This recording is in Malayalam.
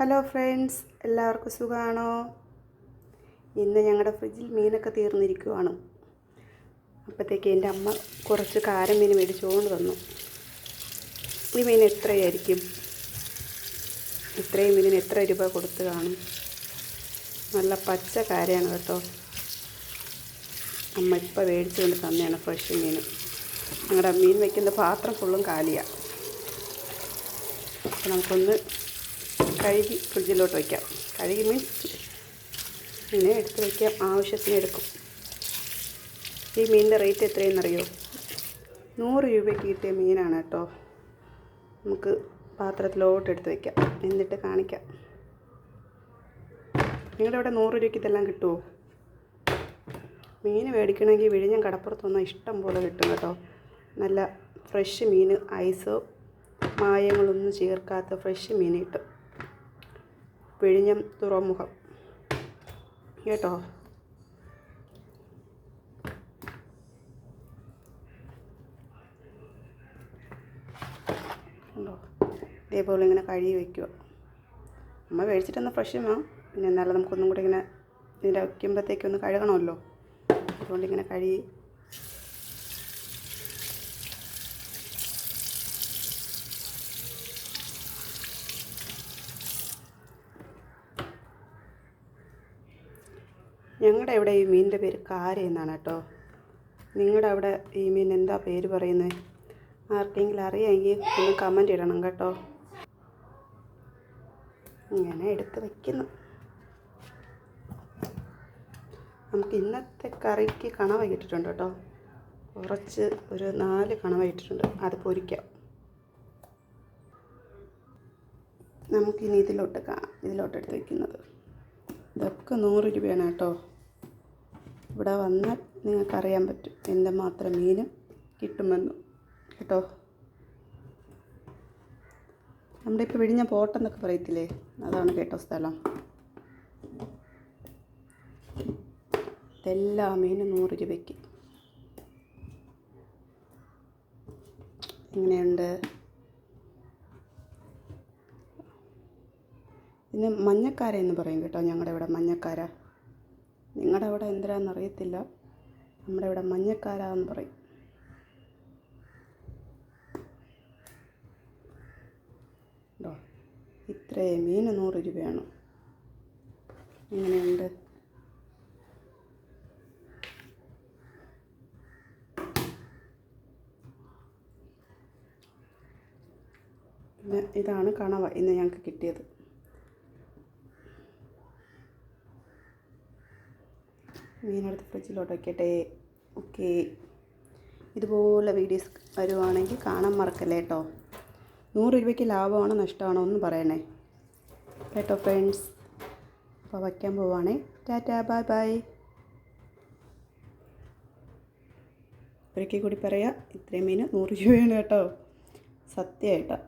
ഹലോ ഫ്രണ്ട്സ്, എല്ലാവർക്കും സുഖമാണോ? ഇന്ന് ഞങ്ങളുടെ ഫ്രിഡ്ജിൽ മീനൊക്കെ തീർന്നിരിക്കുവാണ്. അപ്പോഴത്തേക്ക് എൻ്റെ അമ്മ കുറച്ച് കാരൻ മീൻ മേടിച്ചുകൊണ്ട് വന്നു. ഈ മീൻ എത്രയായിരിക്കും? ഇത്രയും മീനിന് എത്ര രൂപ കൊടുത്ത് കാണും? നല്ല പച്ച കാരയാണ് കേട്ടോ. അമ്മ ഇപ്പോൾ മേടിച്ചുകൊണ്ട് തന്നെയാണ് ഫ്രഷ് മീൻ. ഞങ്ങളുടെ മീൻ വയ്ക്കുന്ന പാത്രം ഫുള്ളും കാലിയാണ്. അപ്പോൾ നമുക്കൊന്ന് കഴുകി ഫ്രിഡ്ജിലോട്ട് വയ്ക്കാം. കഴുകി മീൻസ് ഇങ്ങനെ എടുത്ത് വയ്ക്കാം, ആവശ്യത്തിന് എടുക്കും. ഈ മീനിൻ്റെ റേറ്റ് എത്രയെന്നറിയോ? 100 രൂപയ്ക്ക് കിട്ടിയ മീനാണ് കേട്ടോ. നമുക്ക് പാത്രത്തിലോട്ട് എടുത്ത് വയ്ക്കാം, എന്നിട്ട് കാണിക്കാം. നിങ്ങളുടെ അവിടെ 100 രൂപയ്ക്ക് ഇതെല്ലാം കിട്ടുമോ? മീൻ മേടിക്കണമെങ്കിൽ വിഴിഞ്ഞം കടപ്പുറത്തൊന്നും ഇഷ്ടം പോലെ കിട്ടും കേട്ടോ. നല്ല ഫ്രഷ് മീൻ, ഐസോ മായങ്ങളൊന്നും ചേർക്കാത്ത ഫ്രഷ് മീൻ കിട്ടും. വിഴിഞ്ഞം തുറമുഖം കേട്ടോ. കണ്ടോ, ഇതേപോലെ ഇങ്ങനെ കഴുകി വയ്ക്കുക. അമ്മ മേടിച്ചിട്ടൊന്ന് ഫ്രഷ് വേണം. പിന്നെ എന്നാലും നമുക്കൊന്നും കൂടി ഇങ്ങനെ ഇതിൻ്റെ വയ്ക്കുമ്പോഴത്തേക്കൊന്ന് കഴുകണമല്ലോ. അതുകൊണ്ട് ഇങ്ങനെ കഴുകി ഞങ്ങളുടെ ഇവിടെ ഈ മീനിൻ്റെ പേര് കാര എന്നാണ് കേട്ടോ. നിങ്ങളുടെ അവിടെ ഈ മീൻ എന്താ പേര് പറയുന്നത്? ആർക്കെങ്കിലും അറിയാമെങ്കിൽ ഒന്ന് കമൻറ്റ് ഇടണം കേട്ടോ. ഇങ്ങനെ എടുത്ത് വയ്ക്കുന്നു. നമുക്ക് ഇന്നത്തെ കറിക്ക് കണവ ഇട്ടിട്ടുണ്ട് കേട്ടോ. കുറച്ച് ഒരു 4 കണവ ഇട്ടിട്ടുണ്ട്. അത് പൊരിക്കാം. നമുക്കിനി ഇതിലോട്ട് എടുത്ത് വയ്ക്കുന്നത്. ഇതൊക്കെ 100 രൂപയാണ് കേട്ടോ. ഇവിടെ വന്നാൽ നിങ്ങൾക്കറിയാൻ പറ്റും എന്തുമാത്രം മീൻ കിട്ടുമെന്ന് കേട്ടോ. നമ്മുടെ ഇപ്പോൾ വിഴിഞ്ഞ പോട്ടെന്നൊക്കെ പറയത്തില്ലേ, അതാണ് കേട്ടോ സ്ഥലം. ഇതെല്ലാ മീനും 100 രൂപയ്ക്ക്. എങ്ങനെയുണ്ട്? പിന്നെ മഞ്ഞക്കാര എന്ന് പറയും കേട്ടോ. ഞങ്ങളുടെ ഇവിടെ മഞ്ഞക്കാര. നിങ്ങളുടെ അവിടെ എന്തിനാന്ന് അറിയത്തില്ല. നമ്മുടെ ഇവിടെ മഞ്ഞക്കാര എന്ന് പറയും. കേട്ടോ, ഇത്രയും മീൻ 100 രൂപയാണ്. എങ്ങനെയുണ്ട്? പിന്നെ ഇതാണ് കണവ ഇന്ന് ഞങ്ങൾക്ക് കിട്ടിയത്. മീനെടുത്ത് ഫ്രിഡ്ജിലോട്ട് വയ്ക്കട്ടെ. ഓക്കെ, ഇതുപോലെ വീഡിയോസ് വരുവാണെങ്കിൽ കാണാൻ മറക്കല്ലേ കേട്ടോ. 100 രൂപയ്ക്ക് ലാഭമാണോ നഷ്ടമാണോ എന്ന് പറയണേ കേട്ടോ ഫ്രണ്ട്സ്. അപ്പോൾ വയ്ക്കാൻ പോവാണേ. Tata, bye bye. ഒരിക്കൽ കൂടി പറയാം, ഇത്രയും മീൻ 100 രൂപയാണ് കേട്ടോ. സത്യമായിട്ടോ.